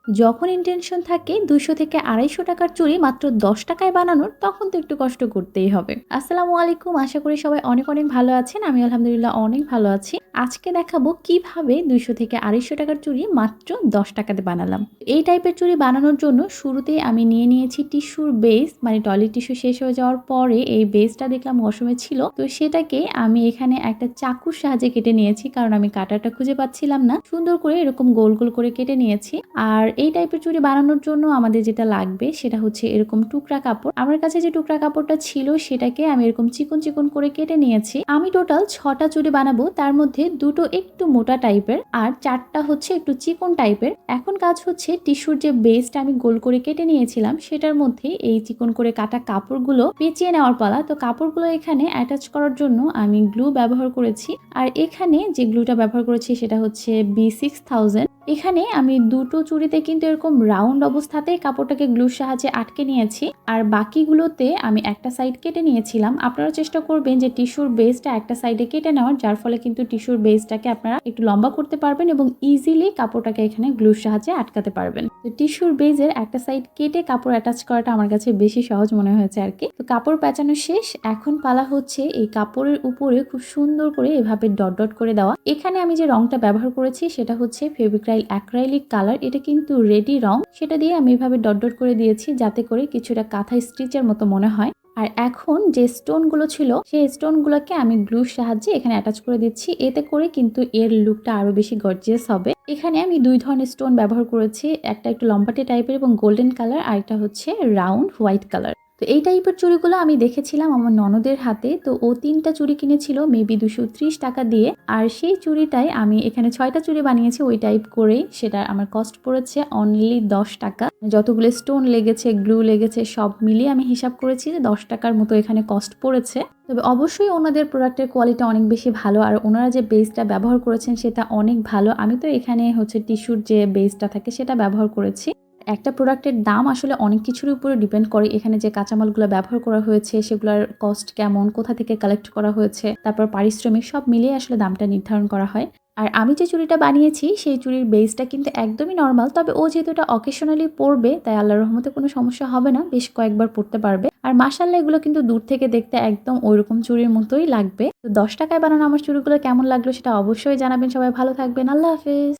যখন ইনটেনশন থাকে ২০০ থেকে ২৫০ টাকার চুড়ি মাত্র ১০ টাকায় বানানোর, তখন তো একটু কষ্ট করতেই হবে। আসসালামু আলাইকুম, আশা করি সবাই অনেক অনেক ভালো আছেন। আমি আলহামদুলিল্লাহ অনেক ভালো আছি। আজকে দেখাবো কিভাবে ২০০ থেকে ২৫০ টাকার চুড়ি মাত্র ১০ টাকাতে বানালাম। এই টাইপের চুড়ি বানানোর জন্য শুরুতেই আমি নিয়ে নিয়েছি টিস্যুর বেস, মানে টয়লেট টিস্যু শেষ হয়ে যাওয়ার পরে এই বেসটা দেখলাম ওয়াশরুমে ছিল। তো সেটাকে আমি এখানে একটা চাকুর সাহায্যে কেটে নিয়েছি, কারণ আমি কাটারটা খুঁজে পাচ্ছিলাম না। সুন্দর করে এরকম গোল গোল করে কেটে নিয়েছি। আর এই টাইপের চুড়ি বানানোর জন্য আমাদের যেটা লাগবে সেটা হচ্ছে এরকম টুকরা কাপড়। আমার কাছে যে টুকরা কাপড়টা ছিল সেটাকে আমি এরকম চিকন চিকন করে কেটে নিয়েছি। আমি টোটাল ৬টা চুড়ি বানাবো, তার মধ্যে ২টো একটু মোটা টাইপের আর ৪টা হচ্ছে একটু চিকন টাইপের। এখন কাজ হচ্ছে টিস্যুর যে বেসটা আমি গোল করে কেটে নিয়েছিলাম সেটার মধ্যে এই চিকন করে কাটা কাপড়গুলো পেঁচিয়ে নেওয়ার পালা। তো কাপড়গুলো এখানে অ্যাটাচ করার জন্য আমি গ্লু ব্যবহার করেছি। আর এখানে যে গ্লুটা ব্যবহার করেছি সেটা হচ্ছে B6000। এখানে আমি দুটো চুড়িতে কিন্তু এরকম রাউন্ড অবস্থাতেই কাপড়টাকে গ্লুর সাহায্যে আটকে নিয়েছি, আর বাকিগুলোতে আমি একটা সাইড কেটে নিয়েছিলাম। আপনারা চেষ্টা করবেন যে টিস্যুর বেসটা একটা সাইডে কেটে নেওয়ার, যার ফলে কিন্তু টিস্যুর বেসটাকে আপনারা একটু লম্বা করতে পারবেন এবং ইজিলি কাপড়টাকে এখানে গ্লুর সাহায্যে আটকাতে পারবেন। তো টিস্যুর বেসের একটা সাইড কেটে কাপড় অ্যাটাচ করাটা আমার কাছে বেশি সহজ মনে হয়েছে আর কি। তো কাপড় পেঁচানো শেষ, এখন পালা হচ্ছে এই কাপড়ের উপরে খুব সুন্দর করে এভাবে ডট ডট করে দেওয়া। এখানে আমি যে রংটা ব্যবহার করেছি সেটা হচ্ছে ফেভিক্রাইল অ্যাক্রাইলিক কালার। এটা কিন্তু রেডি রং, সেটা দিয়ে আমি এভাবে ডট ডট করে দিয়েছি যাতে করে কিছুটা কাঁথা স্টিচের মতো মনে হয়। আর এখন যে স্টোনগুলো ছিল সেই স্টোনগুলোকে আমি গ্লুর সাহায্যে এখানে অ্যাটাচ করে দিচ্ছি, এতে করে কিন্তু এর লুকটা আরো বেশি গর্জিয়াস হবে। এখানে আমি দুই ধরনের স্টোন ব্যবহার করেছি, একটা একটু লম্বাটে টাইপের এবং গোল্ডেন কালার, আর একটা হচ্ছে রাউন্ড হোয়াইট কালার। তো এই টাইপের চুড়িগুলো আমি দেখেছিলাম আমার ননদের হাতে। তো ও ৩টা চুড়ি কিনেছিল মেবি ২৩০ টাকা দিয়ে, আর সেই চুড়িটাই আমি এখানে ৬টা চুড়ি বানিয়েছি ওই টাইপ করেই। সেটা আমার কস্ট পড়েছে অনলি ১০ টাকা। যতগুলো স্টোন লেগেছে, গ্লু লেগেছে, সব মিলিয়ে আমি হিসাব করেছি যে ১০ টাকার মতো এখানে কস্ট পড়েছে। তবে অবশ্যই ওনাদের প্রোডাক্টের কোয়ালিটি অনেক বেশি ভালো, আর ওনারা যে বেসটা ব্যবহার করেছেন সেটা অনেক ভালো। আমি তো এখানে হচ্ছে টিস্যুর যে বেসটা থাকে সেটা ব্যবহার করেছি। একটা প্রোডাক্টের দাম আসলে অনেক কিছুর উপরে ডিপেন্ড করে। এখানে যে কাঁচামালগুলো ব্যবহার করা হয়েছে সেগুলোর কস্ট কেমন, কোথা থেকে কালেক্ট করা হয়েছে, তারপর পারিশ্রমিক, সব মিলিয়ে আসলে দামটা নির্ধারণ করা হয়। আর আমি যে চুড়িটা বানিয়েছি সেই চুড়ির বেসটা কিন্তু একদমই নরমাল। তবে ও যেহেতু এটা অকেশনালি পরবে তাই আল্লাহর রহমতে কোনো সমস্যা হবে না, বেশ কয়েকবার পরতে পারবে। আর মাশাআল্লাহ এগুলো কিন্তু দূর থেকে দেখতে একদম ওইরকম চুড়ির মতোই লাগবে। তো ১০ টাকায় বানানো আমার চুড়িগুলো কেমন লাগলো সেটা অবশ্যই জানাবেন। সবাই ভালো থাকবেন। আল্লাহ হাফেজ।